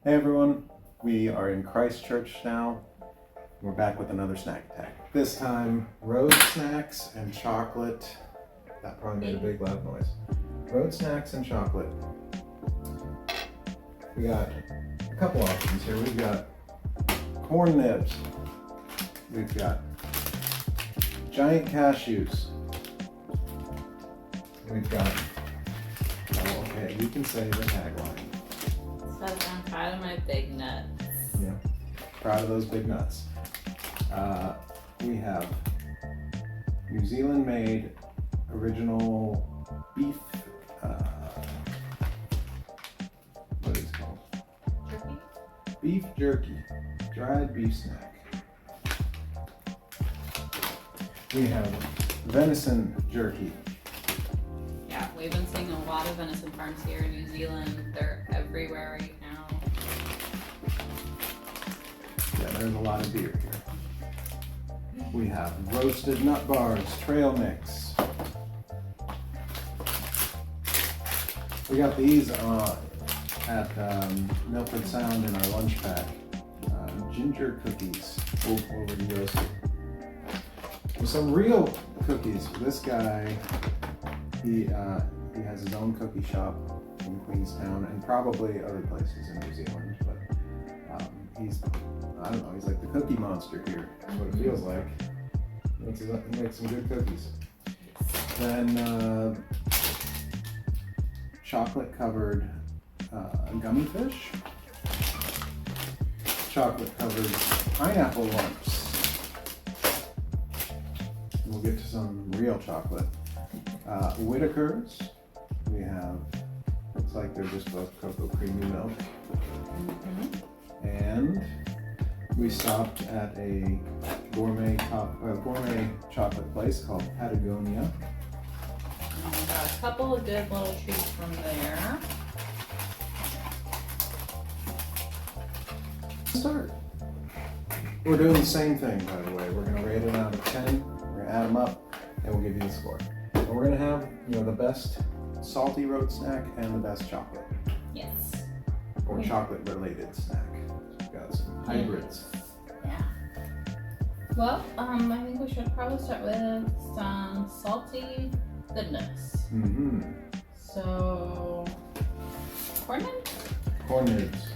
Hey everyone, we are in Christchurch now. We're back with another snack attack. This time, road snacks and chocolate. That probably made a big loud noise. Road snacks and chocolate. We got a couple options here. We've got corn nibs. We've got giant cashews. We've got, oh, okay, you can say the tagline. Says I'm proud of my big nuts. Yeah, proud of those big nuts. We have New Zealand made original beef, what is it called? Jerky? Beef jerky, dried beef snack. We have venison jerky. Yeah, we've been seeing a lot of venison farms here in New Zealand. They're everywhere right now. Yeah, there's a lot of deer here. We have roasted nut bars, trail mix. We got these at Milford Sound in our lunch pack. Ginger cookies, already roasted. With some real cookies. This guy, he has his own cookie shop in Queenstown and probably other places in New Zealand, but I don't know, he's like the cookie monster here. That's what it feels like. He makes some good cookies. Then chocolate covered gummy fish. Chocolate covered pineapple lumps. And we'll get to some real chocolate. Whitakers. We have, looks like they're just both cocoa creamy milk. And we stopped at a gourmet chocolate place called Patagonia. And we got a couple of good little treats from there. Start. We're doing the same thing, by the way. We're going to rate it out of 10. We're going to add them up, and we'll give you the score. And we're going to have, the best salty road snack and the best chocolate. Yes. Or chocolate-related snack. We've got some hybrids. Yeah. Well, I think we should probably start with some salty goodness. Mm-hmm. So, corn nibs? Corn nibs.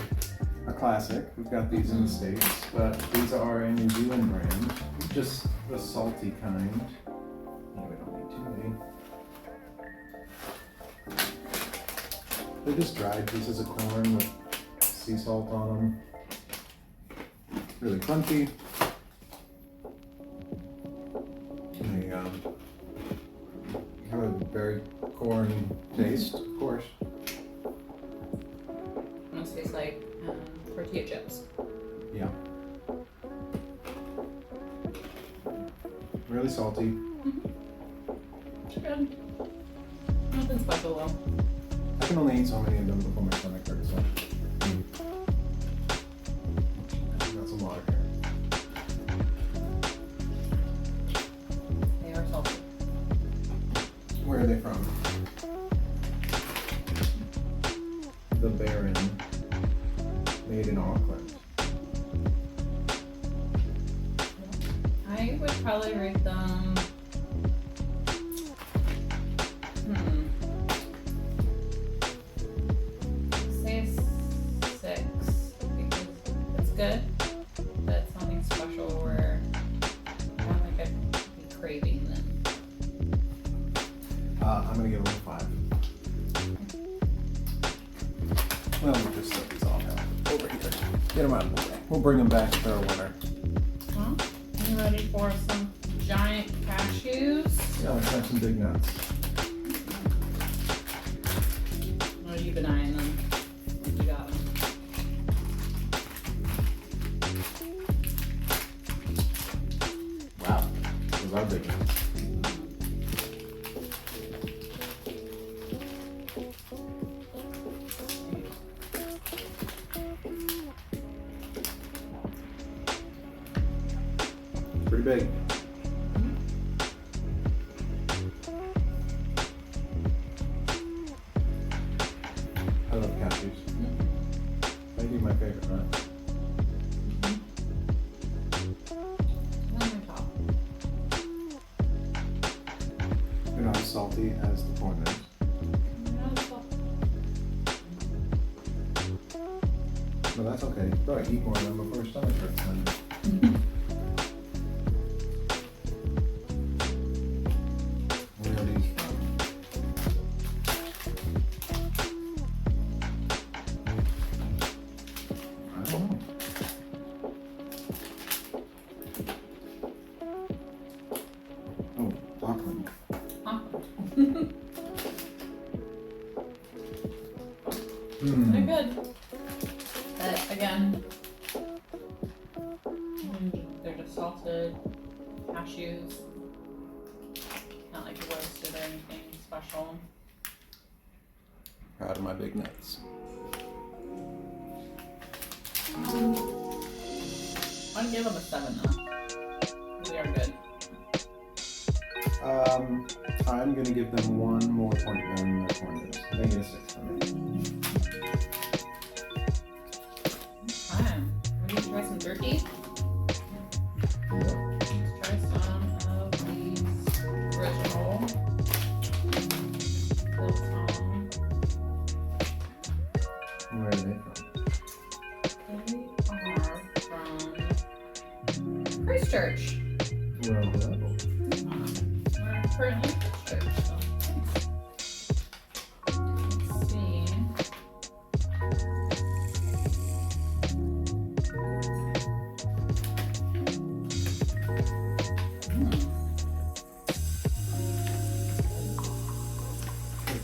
A classic. We've got these in the States, but these are a New Zealand brand. Just the salty kind. Yeah, we don't need too many. They're just dried pieces of corn with sea salt on them. Really crunchy. They have a very corn taste, of course. This tastes like tortilla chips. Yeah. Really salty. It's good. Nothing special though. I can only eat so many of them before my stomach hurts. So. That's a lot of hair. They are salty. Where are they from? The Baron, made in Auckland. I would probably rate them. Say 6 because it's good, but it's nothing special where I don't think I'd be craving them. I'm gonna give them a 5. Well, we'll just set these all down over here. Get them out of the way. We'll bring them back to our winner. Well, you ready for some giant cashews? Yeah, let's have some big nuts. Oh, you've been eyeing them. You got them. Wow, those are big nuts. Pretty big. I love cashews. Maybe my favorite. salty as the corn is. Not as well. But that's okay. Probably eat more of them before stomach hurts then. Where are these from? I don't know. Oh, Auckland. Huh? Hmm. They're good. But again, they're just salted cashews. Not like roasted or anything special. Proud of my big nuts. I'd give them a 7 though. They are good. I'm gonna give them one more point than the corn is. I think it's 6 for me. Fine. We need to try some jerky. Yep. Let's try some of these original Biltong. Where are they from? They are from Christchurch. Well, that We're currently in Christchurch, so let's see.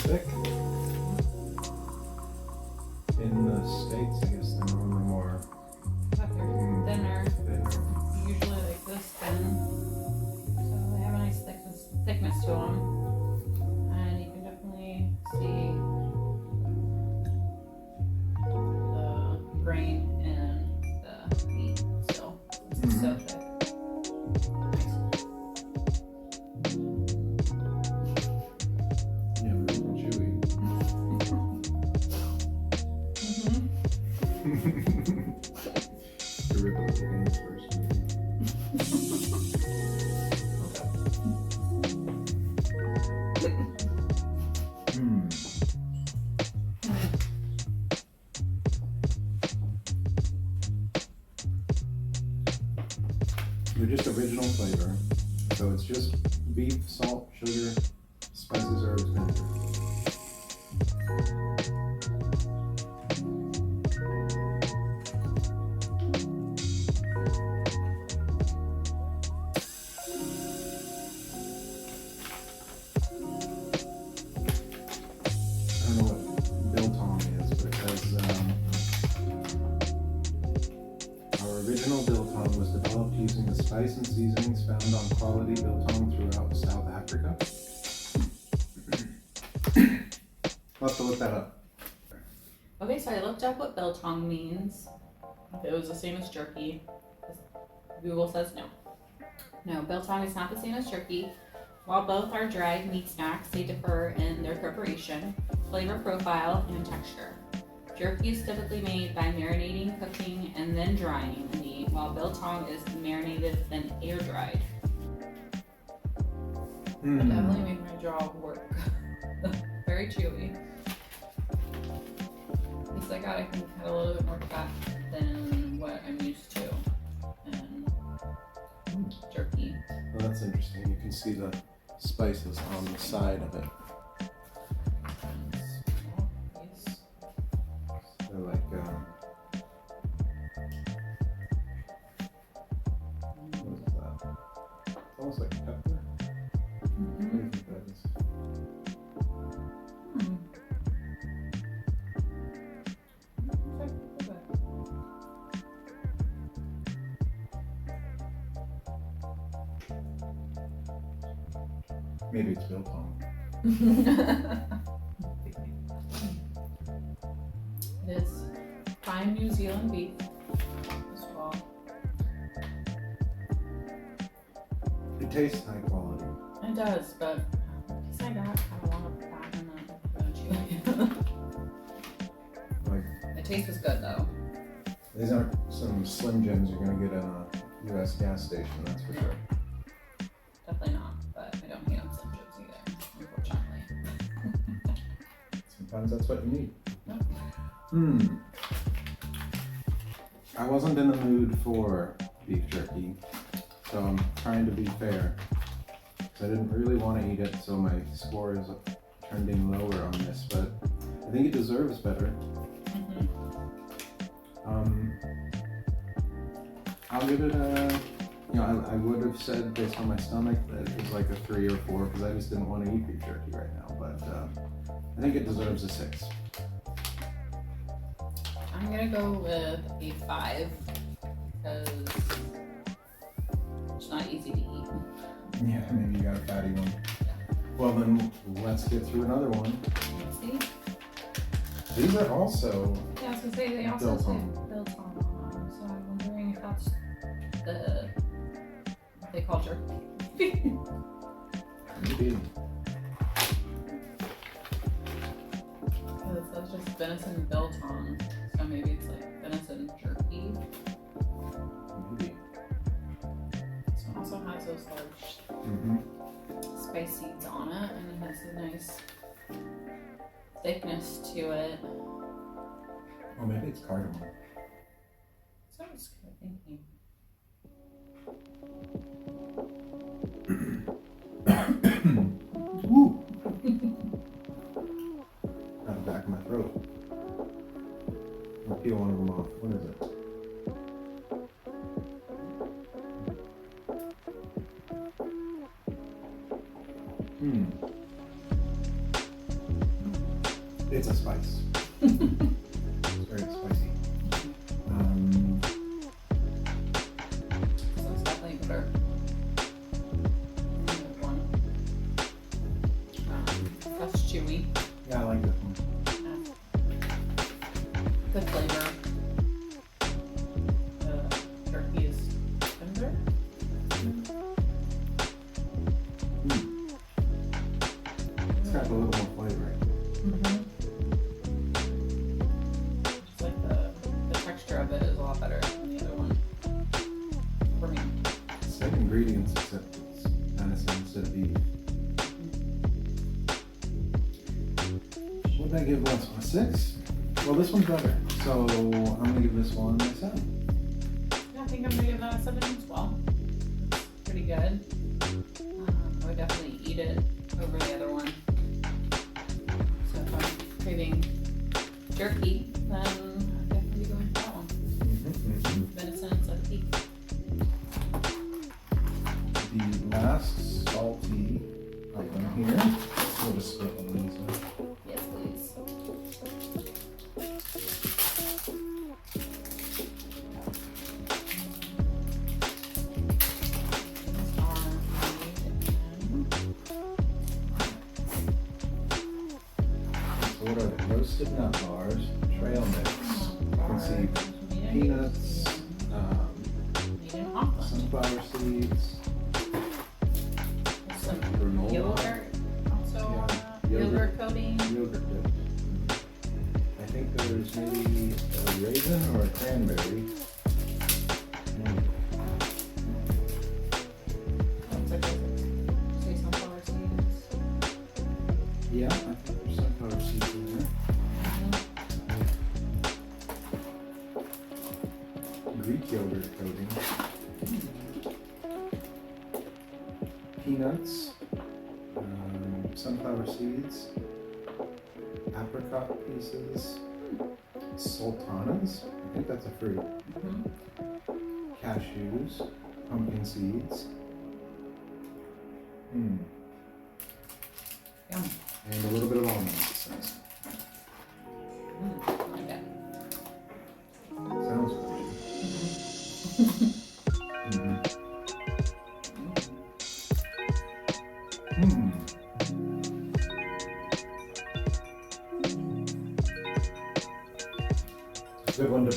thick. In the States, I guess they're normally more But they're thinner. thinner. Usually like this thin. So they have a nice thickness to them. And you can definitely see the grain in the meat still. It's so thick. Nice. Yeah, real chewy. The rip of the hands first, maybe. Hmm. They're just original flavor. So it's just beef, salt, sugar, spices, herbs, vinegar. I don't know what biltong is, but it says our original biltong was developed using the spice and seasonings found on quality biltong throughout South Africa. I'll have to look that up. Okay, so I looked up what biltong means. If it was the same as jerky. Google says no. No, biltong is not the same as jerky. While both are dried meat snacks, they differ in their preparation, flavor profile, and texture. Jerky is typically made by marinating, cooking, and then drying the meat, while biltong is marinated then air dried. That definitely made my jaw work. Very chewy. At least I think, had a little bit more fat than what I'm used to in jerky. Well, that's interesting. You can see the spices on the side of it. They're like, what is that? It's almost like pepper. What do you think that is? Maybe it's biltong. It is fine New Zealand beef as well. It tastes high quality. It does, but I guess I got kind of a lot of fat in the chewy. Like, The taste was good though. these aren't some Slim Jims you're gonna get in a US gas station, that's for sure. Definitely not, but I don't hate on Slim Jims either, unfortunately. Sometimes that's what you need. Yep. I wasn't in the mood for beef jerky, so I'm trying to be fair. I didn't really want to eat it, so my score is trending lower on this, but I think it deserves better. I'll give it a, I would have said based on my stomach that it was like a 3 or 4 because I just didn't want to eat beef jerky right now, but I think it deserves a 6. I'm gonna go with a 5 because it's not easy to eat. Yeah, maybe you got a fatty one. Well then, let's get through another one. Let's see. These are also Yeah, I was gonna say they also say biltong. biltong, so I'm wondering if that's what they call jerky. Maybe. It says just venison biltong, so maybe it's like venison jerky. Maybe. This one also has those large spice seeds on it, and it has a nice thickness to it. Oh, maybe it's cardamom. So I was kind of thinking. Woo! Got the back of my throat. I'll peel one of them off. What is it? It's a spice. It's very spicy. So it's definitely better. One. That's chewy. Yeah, I like this one. Good flavor. The turkey is tender. It's got a little more flavor. Just like the texture of it is a lot better than the other one. For me. Same ingredients except it's venison instead of beef. What did I give last one? A 6? Well, this one's better. So I'm gonna give this one a 7. Yeah, I think I'm gonna give that a 7 as well. It's pretty good. I would definitely eat it over the other one. So if I'm craving jerky, then I'm definitely going for that one. Venison instead of beef. The last salty item here. We'll just split one of these now. Yes, please. So what are they? Roasted nut bars, trail mix. You can see peanuts, sunflower seeds, Some granola, yogurt also on that. Yogurt. Yogurt coating. yogurt dip. I think there's maybe a raisin or a cranberry. Looks like it. Say sunflower seeds. Yeah, I think there's sunflower seeds in there. Greek yogurt coating. Peanuts, sunflower seeds, apricot pieces, sultanas, I think that's a fruit, cashews, pumpkin seeds, Yum. and a little bit of almonds, it says. I like it. Sounds good. Good one to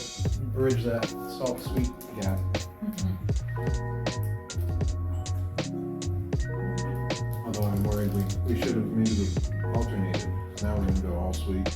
bridge that salt-sweet gap. Although I'm worried we should have maybe alternated. Now we're gonna go all sweet.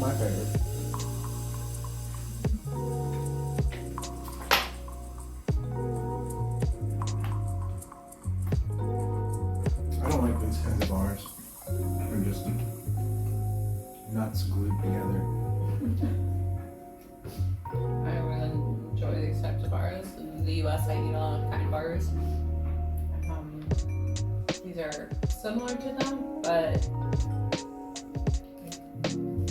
my favorite. I don't like these kinds of bars. They're just nuts glued together. I really enjoy these types of bars. In the US, I eat a lot of kind bars. These are similar to them, but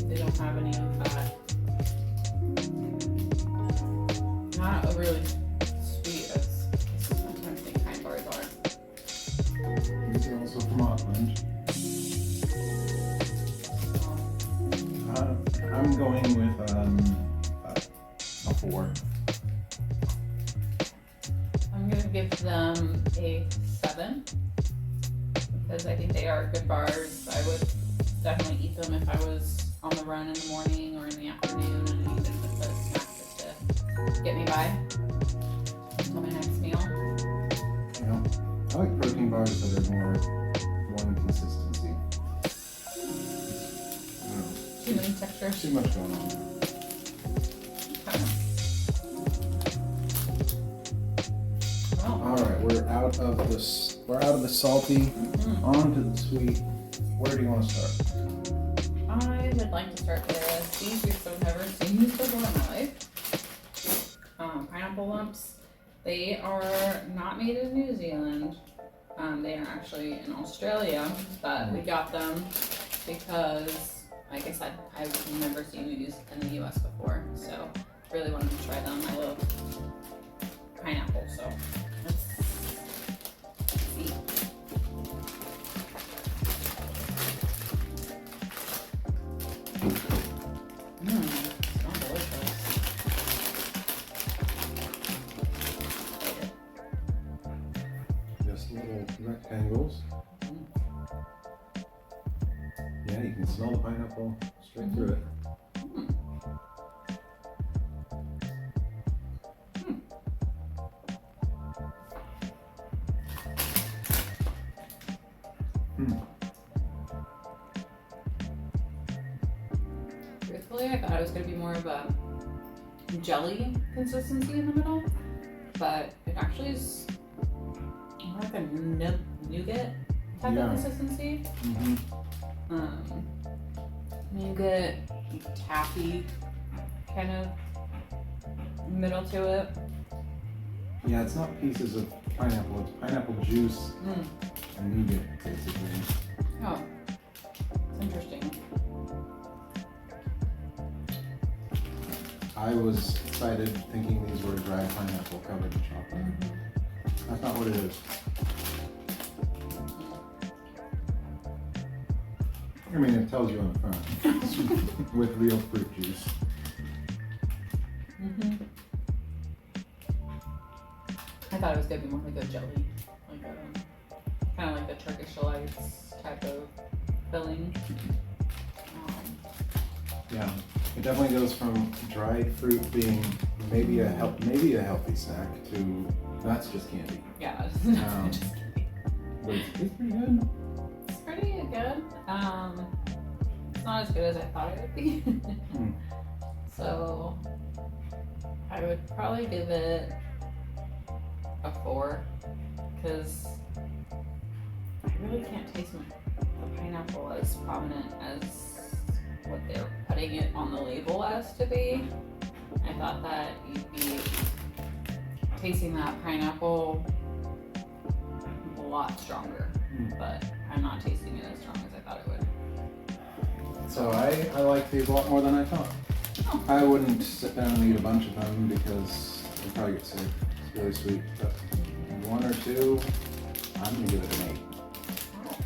they don't have any of that. Not overly sweet as sometimes the kind bars are. These are also from Auckland. I'm going with a 4. I'm gonna give them a 7 because I think they are good bars. I would definitely eat them if I was on the run in the morning or in the afternoon and I needed a snack just to get me by until my next meal. Yeah. I like protein bars that are more one consistency. Too many textures. Too much going on. Alright, we're out of the salty, on to the sweet. Where do you want to start? I would like to start with these because I've never seen these before in my life. Pineapple lumps. They are not made in New Zealand. They are actually in Australia, but we got them because, like I said, I've never seen these in the US before, so really wanted to try them. I love pineapple, so let's see. Smells delicious. Just little rectangles. Yeah, you can smell the pineapple straight through it. Truthfully, I thought it was going to be more of a jelly consistency in the middle, but it actually is more like a nougat type of consistency. Nougat, taffy kind of middle to it. Yeah, it's not pieces of pineapple, it's pineapple juice and nougat, basically. Oh, it's interesting. I was excited thinking these were dried pineapple covered in chocolate. That's not what it is. I mean, it tells you on the front. With real fruit juice. I thought it was going to be more like a jelly. Like a, kind of like the Turkish delights type of filling. Yeah, it definitely goes from dried fruit being maybe a healthy snack to that's just candy. Yeah, it's not just candy. But it's pretty good. It's pretty good. It's not as good as I thought it would be. So I would probably give it a 4 because I really can't taste the pineapple as prominent as what they're putting it on the label as to be. I thought that you'd be tasting that pineapple a lot stronger, but I'm not tasting it as strong as I thought it would. So I like these a lot more than I thought. Oh. I wouldn't sit down and eat a bunch of them because I'd probably get sick. It's really sweet, but 1 or 2, I'm gonna give it an 8. Oh.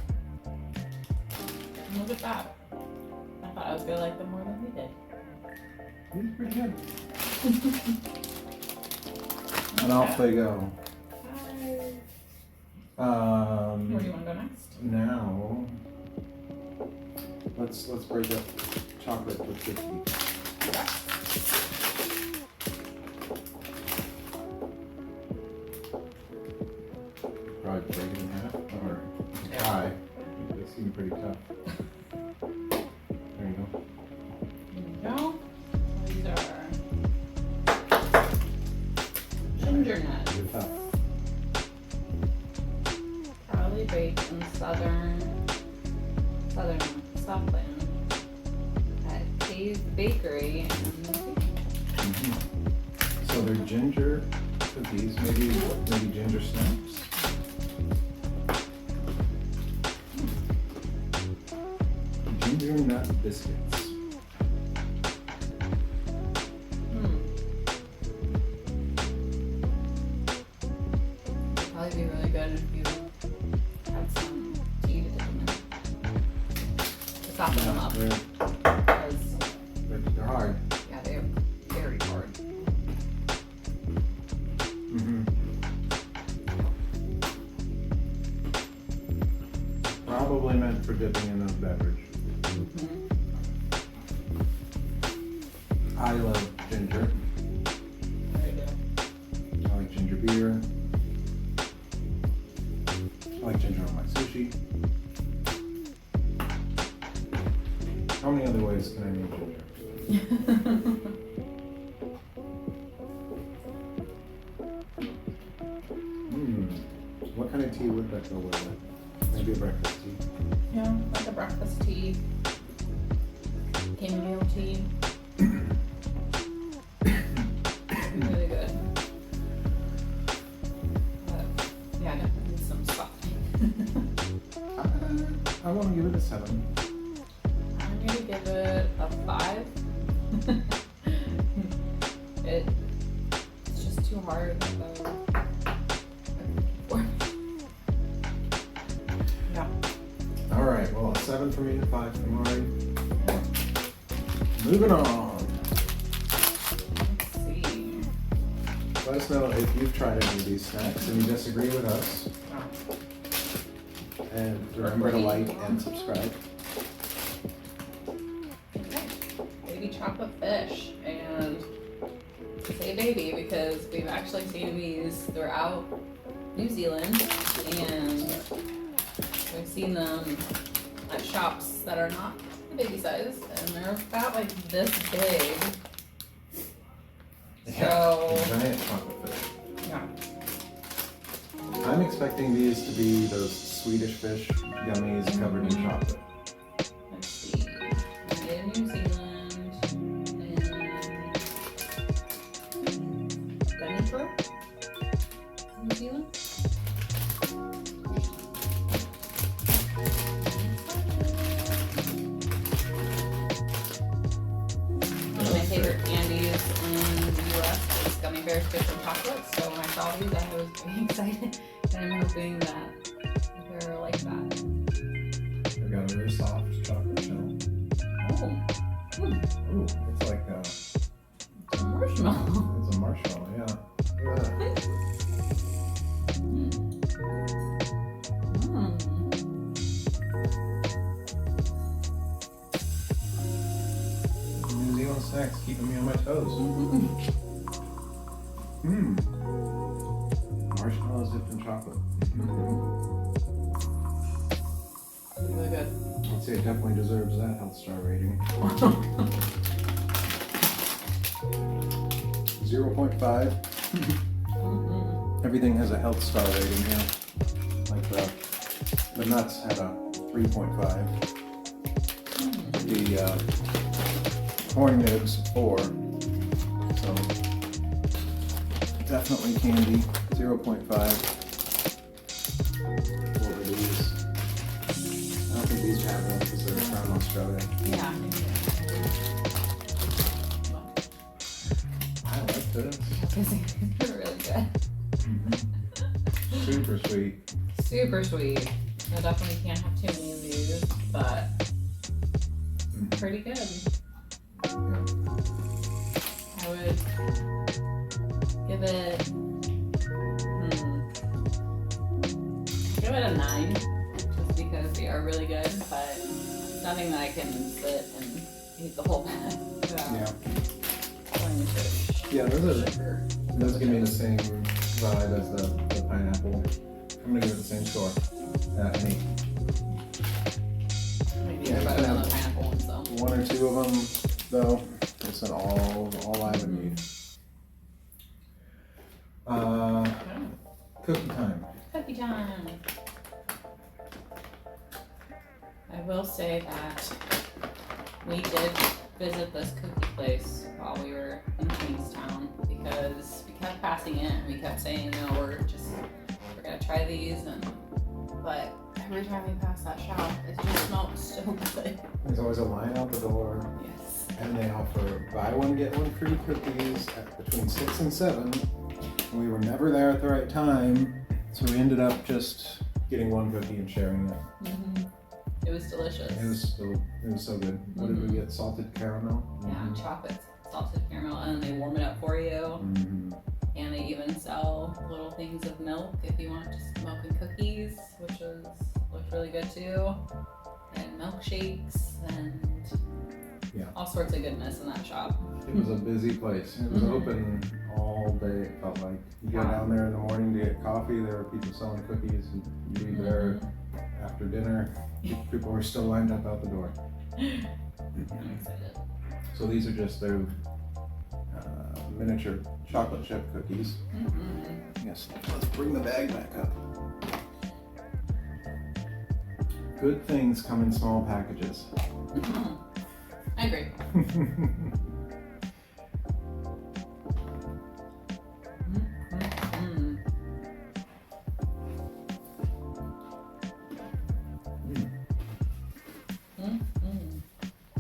Look at that. I thought I was gonna like them more than we did. It's pretty good. And off they go. Where do you want to go next? Now, let's break up chocolate with 50. Probably break it in half, or try. They seem pretty tough. There you go. ginger nut. You're tough. Probably baked in southern Southland at Kay's Bakery in Mm-hmm. So they're ginger cookies, maybe ginger snaps. Ginger nut biscuits. Probably be really good if you had some tea to dip them in. To soften them up. Because, They're hard. yeah, they're very hard. Mm-hmm. Probably meant for dipping in a beverage. Mm-hmm. I love ginger. Very good. I like ginger beer. I like ginger on my sushi. How many other ways can I make ginger? What kind of tea would that go with it? Maybe a breakfast tea. Yeah, like a breakfast tea. Chamomile tea. Really good. But, yeah, definitely need some softening. I want to give it a 7. I'm gonna give it a 5. It's just too hard though. Yeah. All right, well, a 7 for me, a 5 for Ari. Moving on. Let's see. Let us know if you've tried any of these snacks and you disagree with us. And remember to like and subscribe. Okay. Baby chocolate fish. And I say baby because we've actually seen these throughout New Zealand. And we've seen them at shops that are not the baby size. And they're about like this big. So, Giant chocolate fish. yeah. I'm expecting these to be those Swedish fish gummies covered in chocolate. Let's see. Made in New Zealand. And Vancouver, New Zealand. One of my favorite candies in the US is gummy bears, fish, and chocolate. So when I saw these, I was very excited, and I'm hoping that they're like that. They've got a really soft chocolate shell. Oh, Ooh, it's like it's a marshmallow. it's a marshmallow, yeah. Look at that. New Zealand snacks keeping me on my toes. Marshmallows dipped in chocolate. Really good. I'd say it definitely deserves that health star rating. 0.5. Everything has a health star rating here. Like the nuts had a 3.5. The corn nibs 4. So definitely candy 0.5. What were these? I don't think these have one because they're from Australia. Yeah. I like this. They're really good. Super sweet. Super sweet. I definitely can't have too many of these, but pretty good. Yeah. I would give it give it a 9, just because they are really good, but nothing that I can sit and eat the whole bag. Yeah. Yeah, Those give me the same vibe as the pineapple. I'm gonna give it the same score. An 8. Maybe Yeah, better than yeah. the pineapple ones though. 1 or 2 of them, though, it's an all I would need. Cookie time. Cookie time. I will say that we did visit this cookie place while we were in Kingstown because we kept passing it and we kept saying, no, we're gonna try these, but every time we pass that shop, it just smelled so good. There's always a line out the door. Yes. And they offer buy one, get one free cookies at between 6 and 7. And we were never there at the right time, so we ended up just getting one cookie and sharing it. Mm-hmm. It was delicious. It was so good. What did we get? Salted caramel? Yeah, chocolate, salted caramel, and they warm it up for you. Mm-hmm. And they even sell little things of milk if you want just milk and cookies, which looked really good too. And milkshakes and all sorts of goodness in that shop. It was a busy place. It was open all day, it felt like. You go down there in the morning to get coffee, there were people selling cookies, and you leave there after dinner, people were still lined up out the door. I'm excited. So these are just their miniature chocolate chip cookies. Yes, let's bring the bag back up. Good things come in small packages. I agree.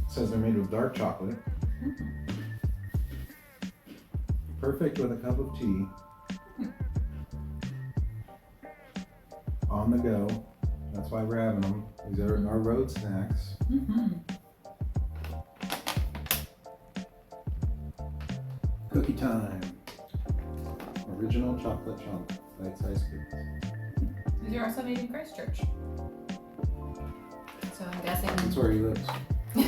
Says they're made with dark chocolate. Perfect with a cup of tea. On the go. That's why we're having them. These are our road snacks. Cookie time. Original chocolate chunk. Bite-sized cookies. These are also made in Christchurch. So I'm guessing. That's where he lives. So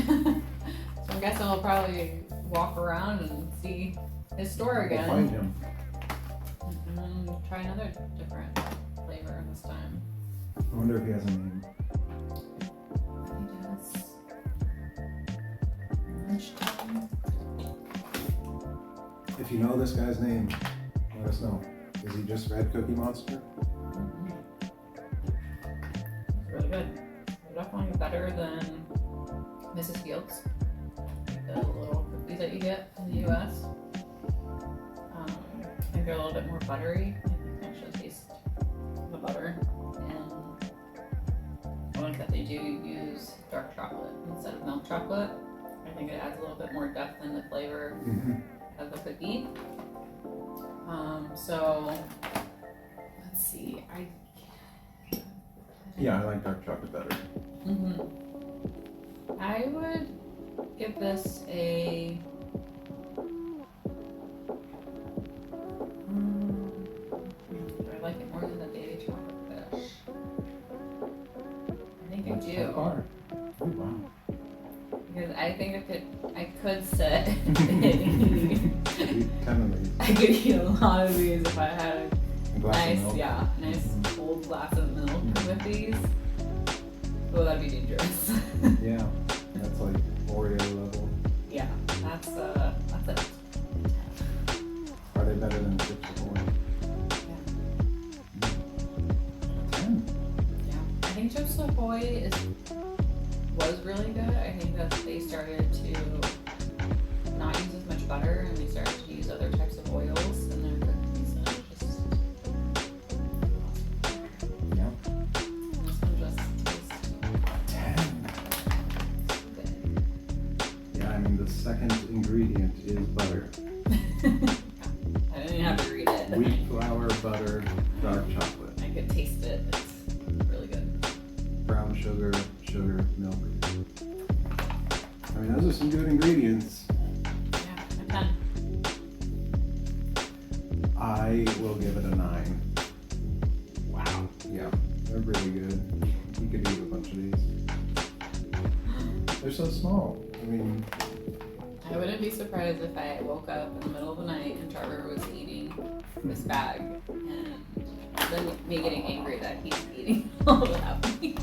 I'm guessing we'll probably walk around and see his store again. We'll find him. And try another different flavor this time. I wonder if he has a name. He does. Lunchtime. If you know this guy's name, let us know. Is he just Red Cookie Monster? It's really good. They're definitely better than Mrs. Fields. Like the little cookies that you get in the US. I think they're a little bit more buttery. I can actually taste the butter. And I like that they do use dark chocolate instead of milk chocolate. I think it adds a little bit more depth in the flavor of the cookie. So let's see. Yeah, I like dark chocolate better. I would give this a do I like it more than the baby chocolate fish? I think I That's do. so far. Oh wow. Because I think I could sit Eat 10 of these. I could eat a lot of these if I had A glass nice, of milk. yeah, nice cold glass of milk with these. Oh, that'd be dangerous. Yeah, that's like Oreo level. Yeah, that's it. Are they better than Chips Ahoy? Yeah. 10. Yeah. I think Chips Ahoy was really good. I think that they started to not use as much butter and they started to use other types of oils in their cookies, and it just Yeah. this one just tastes 10. good. Yeah, I mean the second ingredient is butter. I didn't even have to read it. Wheat flour, butter, dark chocolate. I could taste it. It's really good. Brown sugar, milk. I mean, those are some good ingredients. Yeah, a 10. I will give it a 9. Wow. Yeah, they're really good. You could eat a bunch of these. They're so small. I mean, I wouldn't be surprised if I woke up in the middle of the night and Trevor was eating this bag, and then me getting angry that he's eating all without me.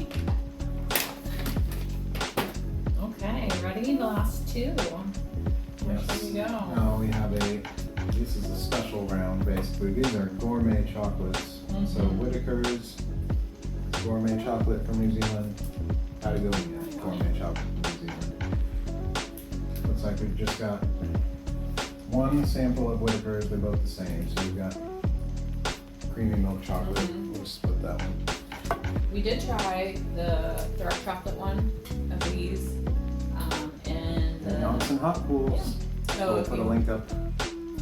Okay, ready? The last two. Where yes. should we go? Now we have a this is a special round basically. These are gourmet chocolates. So Whittaker's gourmet chocolate from New Zealand. Patagonia gourmet chocolate from New Zealand. Looks like we've just got one sample of Whittaker's. They're both the same. So we've got creamy milk chocolate. We'll split that one. We did try the dark chocolate one of these, and the Johnson Hot Pools. Yeah. So We'll if put a you- link up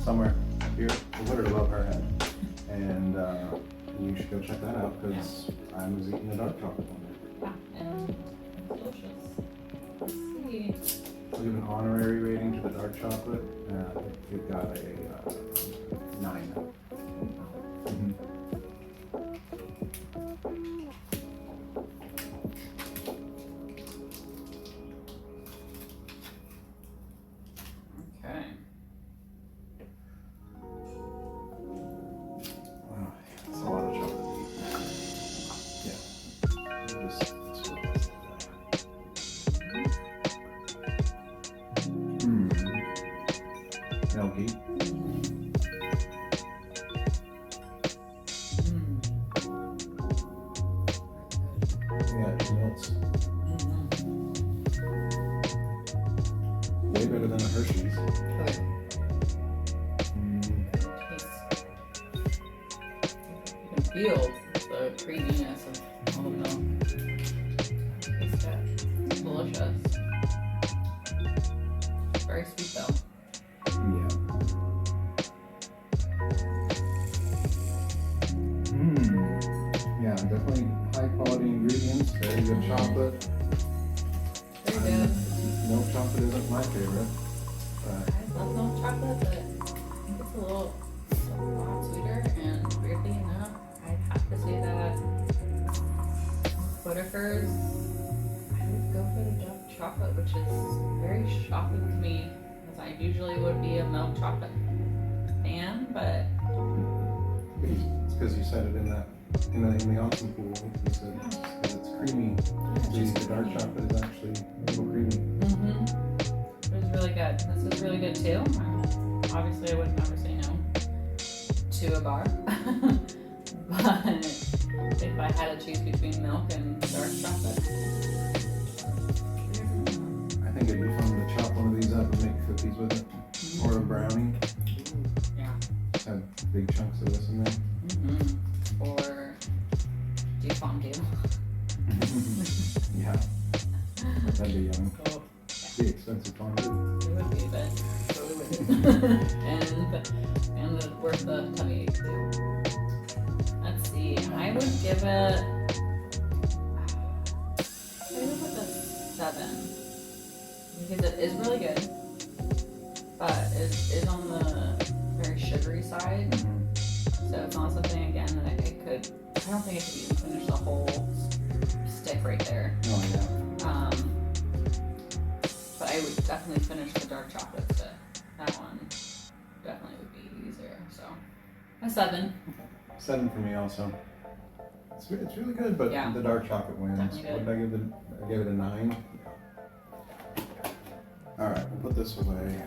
somewhere here. We'll put it above her head. And you should go check that out because I was eating the dark chocolate one. Yeah, and delicious. Let's see. We'll give an honorary rating to the dark chocolate. It got a 9. Mhm. Okay. Wow, that's a lot of chocolate to eat. Yeah. We'll just split this Milky. Yeah, it melts. Way better than a Hershey's. Okay. Mm. You can feel the creaminess of all the milk. Taste it. It's delicious. Very sweet though. Yeah. Yeah, definitely high quality ingredients, very good chocolate. Very good. Milk chocolate isn't my favorite, but I love milk chocolate, but I think it's a lot sweeter, and weirdly enough, I'd have to say that Whittaker's, I would go for the dark chocolate, which is very shocking to me, because I usually would be a milk chocolate fan, but it's because you said it in the awesome pool. You said it's because it's creamy. The dark chocolate is actually a little creamy. It was really good. This is really good too. Obviously, I would never say no to a bar, but if I had to choose between milk and dark chocolate, I think it'd be fun to chop one of these up and make cookies with it, or a brownie. yeah. Have big chunks of this in there. Or do you fondue? Yeah, that'd be yummy. Oh, Be expensive fondue. it would be, but totally would be. and worth the tummy ache too. Let's see. I would give it. I would put the 7 because it is really good, but it is on the very sugary side. So it's not something again that I don't think I could even finish the whole stick right there. Oh yeah. But I would definitely finish the dark chocolate stick. That one definitely would be easier. So a 7. 7 for me also. It's really good, but Yeah. the dark chocolate wins. Definitely What did I give it? I gave it a 9. All right, we'll put this away.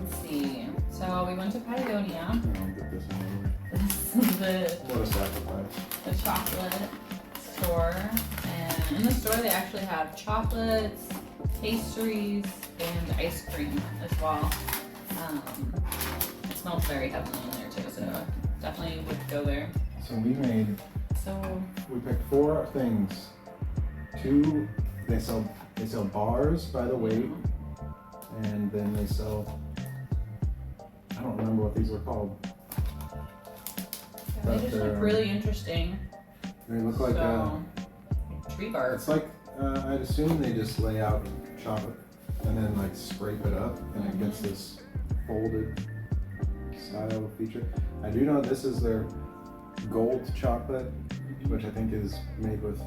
Let's see. So we went to Patagonia. I'll get this in This is What a sacrifice. the chocolate store, and in the store they actually have chocolates, pastries, and ice cream as well. It smells very heavenly in there too, so definitely would go there. So we picked 4 things. 2, they sell bars by the weight, and then they sell, I don't remember what these were called. They just look really interesting. They look like tree bark. it's like I'd assume they just lay out chocolate and then like scrape it up, and it gets this folded style feature. I do know this is their gold chocolate, which I think is made with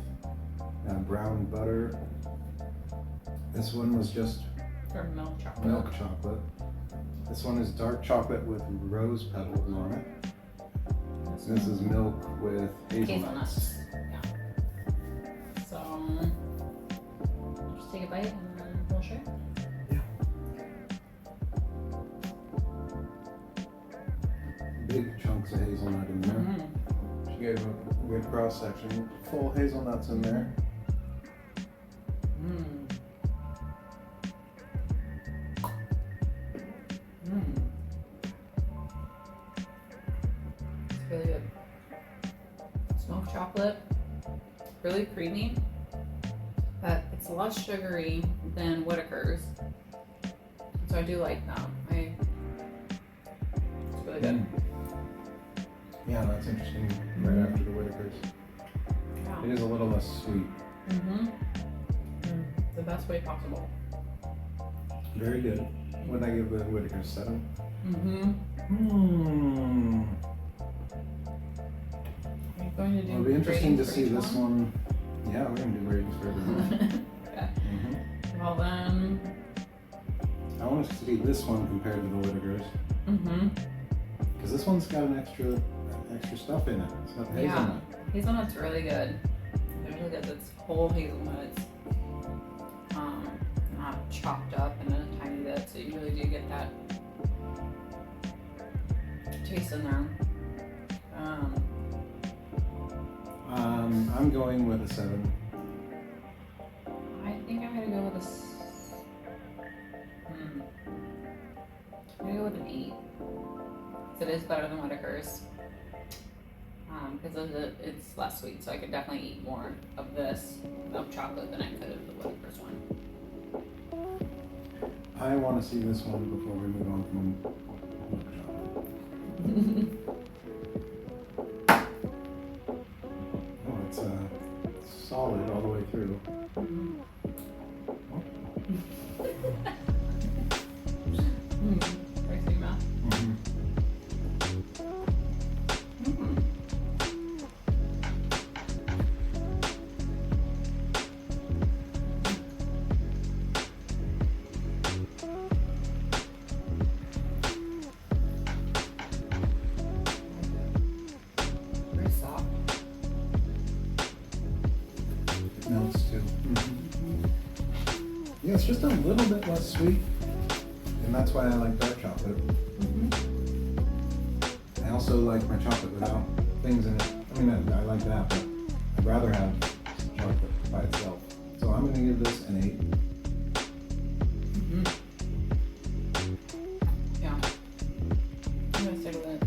brown butter. This one was just For milk chocolate. milk chocolate. This one is dark chocolate with rose petals on it. This is milk with hazelnuts. Yeah. So, just take a bite and then we'll share. Yeah. big chunks of hazelnut in there. Mm. She gave a good cross section. Full hazelnuts in there. Mm. It's really good. Smoked chocolate, really creamy, but it's less sugary than Whitaker's. So I do like that. It's really good. Yeah, that's interesting. Right after the Whitakers. Yeah. It is a little less sweet. The best way possible. Very good. What did I give the Whitakers? 7? Are you going to do It'll be interesting to ratings for see each this one. Yeah, we're going to do ratings for everyone. Okay. Well then. I want to see this one compared to the Whitakers. Because this one's got an extra stuff in it. It's got hazelnut. Hazelnut's really good. It's really good. It's whole hazelnuts. Not chopped up in a tiny bit, so you really do get that taste in there. I'm going with a 7. I think I'm gonna go with I'm gonna go with an 8. It is better than Whitaker's. Because it's less sweet, so I could definitely eat more of this milk chocolate than I could of the Whitaker's one. I want to see this one before we move on from milk chocolate. Oh, it's solid all the way through. Racing mouth. Very soft. It melts too. Yeah, it's just a little bit less sweet, and that's why I like dark chocolate. I also like my chocolate without things in it. I mean, I like that, but I'd rather have chocolate by itself. So I'm going to give this an 8. Yeah. I'm gonna stick with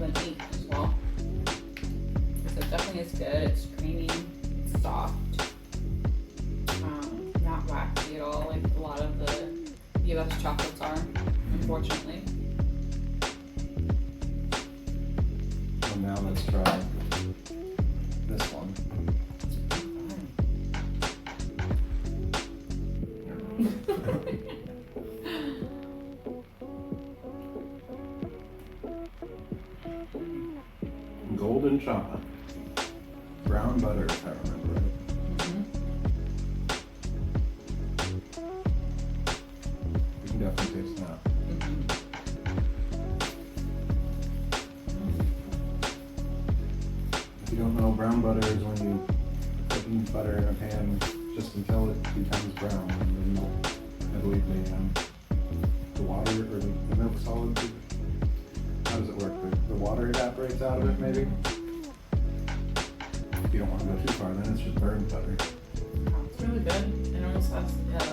an 8 as well. So it definitely is good. It's creamy, it's soft, not waxy at all, like a lot of the US chocolates are, unfortunately. So now let's try this one. Golden chocolate. Brown butter, if I remember right. You can definitely taste that. If you don't know, brown butter is when you put butter in a pan just until it becomes brown. And then I believe the water or the milk solids. How does it work? The water evaporates out of it, maybe? If you don't want to go too far, then it's just burned butter. It's really good. And it almost has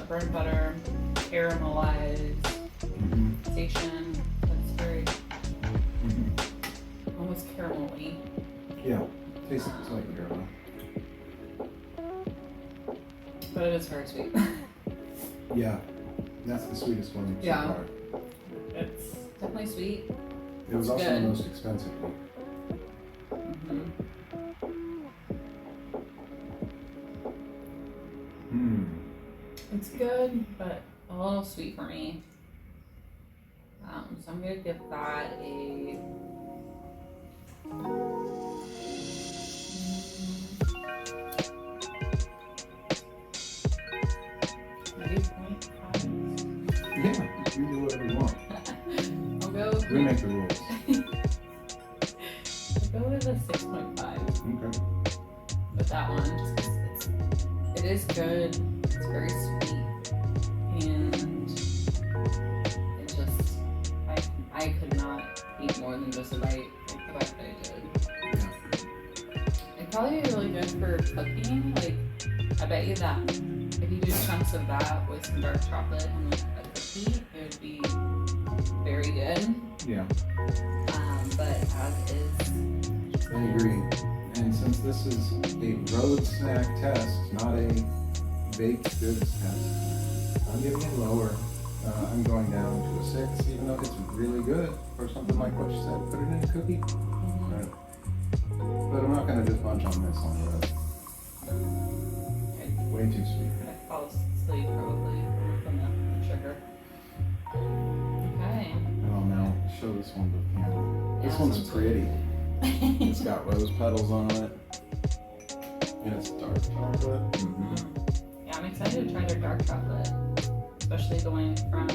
burnt butter, caramelized station. That's very almost caramelly. Yeah, tastes like caramel. But it is very sweet. Yeah, that's the sweetest one so Yeah. far. It's definitely sweet. It was It's also good. the most expensive one. It's good, but a little sweet for me. So I'm gonna give that a maybe 0.5. Yeah, you do whatever you want. I'll go. We make the rules. I'll go with a 6.5 Okay. with that one, just 'cause it is good. It's very sweet, and it just I could not eat more than just a bite probably really good for cooking. Like, I bet you that if you do chunks of that with some dark chocolate and like a cookie, it would be very good. Yeah, But as is, I agree. And since this is a road snack test, not a baked goods test, I'm giving it lower. I'm going down to a 6, even though it's really good for something like what you said. Put it in a cookie. But I'm not going to just bunch on this on the road. Way too sweet. I fall asleep probably from the sugar. Okay. Oh, now show this one to the camera. This Yeah, one's this one's pretty. It's got rose petals on it. And it's dark chocolate. Mm-hmm. Yeah, I'm excited to try their dark chocolate. Especially going from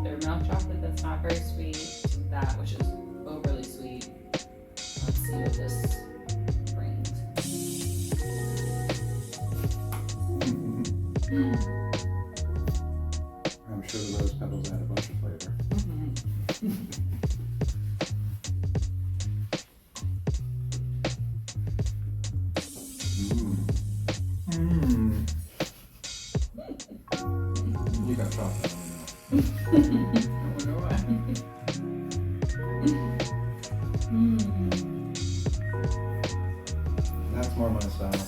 their milk chocolate that's not very sweet to that which is overly sweet. Let's see what this brings. I'm sure the rose petals add a bunch of flavor. You got chocolate on I wonder why. That's more my style.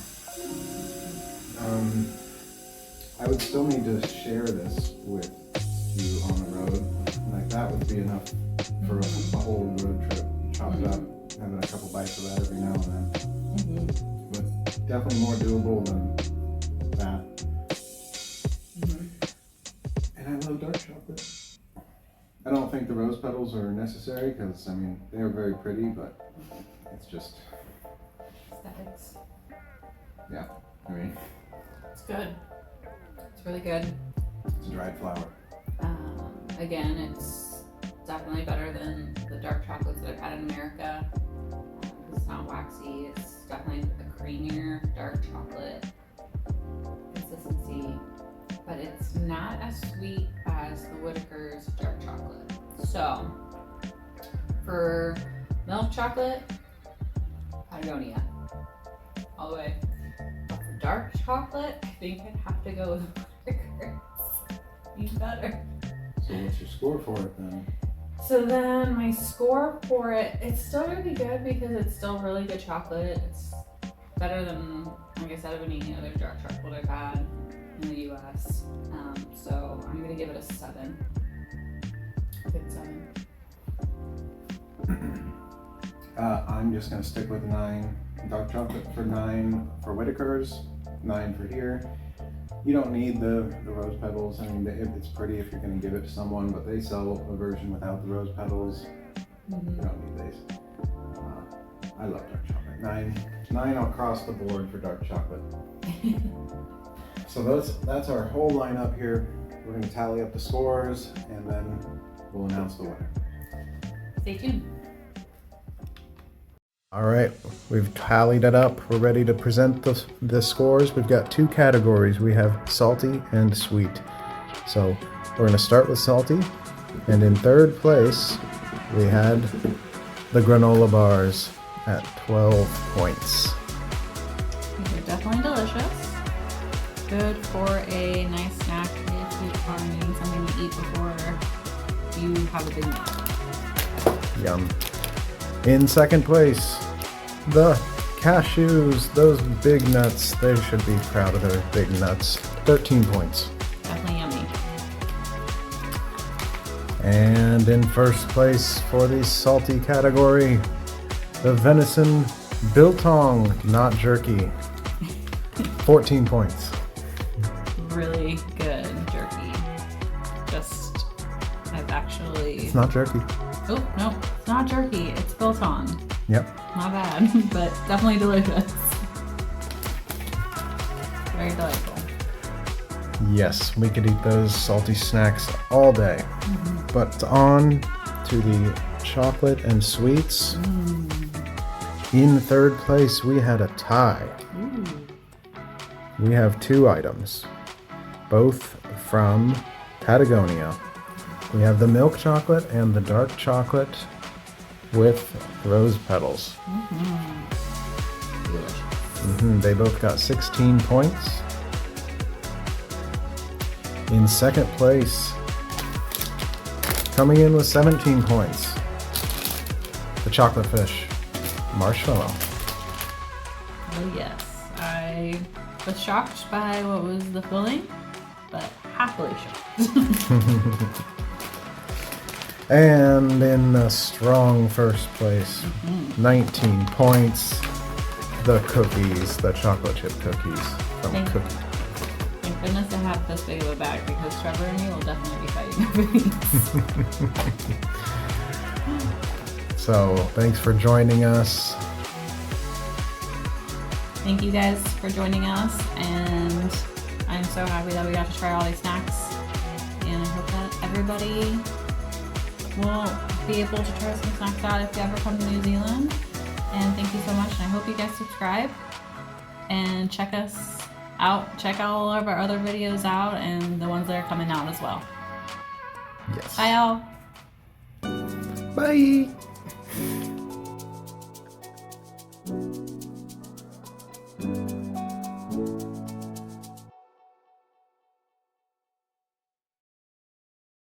I would still need to share this with you on the road. Like that would be enough for a whole road trip. Chop it up, having a couple bites of that every now and then. But definitely more doable than that. And I love dark chocolate. I don't think the rose petals are necessary because, I mean, they are very pretty, but it's just, Aesthetics. yeah, I mean, It's good. It's really good. it's a dried flower. Again, it's definitely better than the dark chocolates that I've had in America. It's not waxy. It's definitely a creamier dark chocolate consistency, but it's not as sweet as the Whittaker's dark chocolate. So, for milk chocolate, Patagonia, all the way. But for dark chocolate, I think I'd have to go with Whittaker's. Even better. So what's your score for it then? So then my score for it, it's still really good because it's still really good chocolate. It's better than, like I said, of any other dark chocolate I've had in the US. So I'm gonna give it a 7. A good 7. I'm just gonna stick with 9 dark chocolate for 9 for Whittaker's, 9 for here. You don't need the rose petals. I mean, it's pretty if you're gonna give it to someone, but they sell a version without the rose petals. You don't need these. I love dark chocolate. 9 across the board for dark chocolate. So that's our whole lineup here. We're gonna tally up the scores and then we'll announce the winner. Stay tuned. All right, we've tallied it up. We're ready to present the scores. We've got 2 categories. We have salty and sweet. So we're gonna start with salty. And in 3rd place, we had the granola bars at 12 points. These are definitely delicious. Good for a nice snack if you are needing something to eat before you have a big meal. Yum. In 2nd place, the cashews, those big nuts. They should be proud of their big nuts. 13 points. Definitely yummy. And in 1st place for the salty category, the venison biltong, not jerky. 14 points. Really good jerky. I've actually... It's not jerky. Oh, no, it's not jerky. It's biltong. Yep. Not bad, but definitely delicious. Very delightful. Yes, we could eat those salty snacks all day. But on to the chocolate and sweets. In 3rd place, we had a tie. We have 2 items, both from Patagonia. We have the milk chocolate and the dark chocolate with rose petals. delicious. They both got 16 points. In second place, coming in with 17 points, the chocolate fish marshmallow. Oh yes, I was shocked by what was the filling, but happily shocked. And in a strong first place, 19 points, the cookies, the chocolate chip cookies from Cookie. Thank goodness I have this big of a bag because Trevor and me will definitely be fighting over these. So thanks for joining us. Thank you guys for joining us, and I'm so happy that we got to try all these snacks, and I hope that everybody will be able to try some snacks out if you ever come to New Zealand. And thank you so much, and I hope you guys subscribe and check us out, check all of our other videos out and the ones that are coming out as well. Yes. Bye y'all. Bye.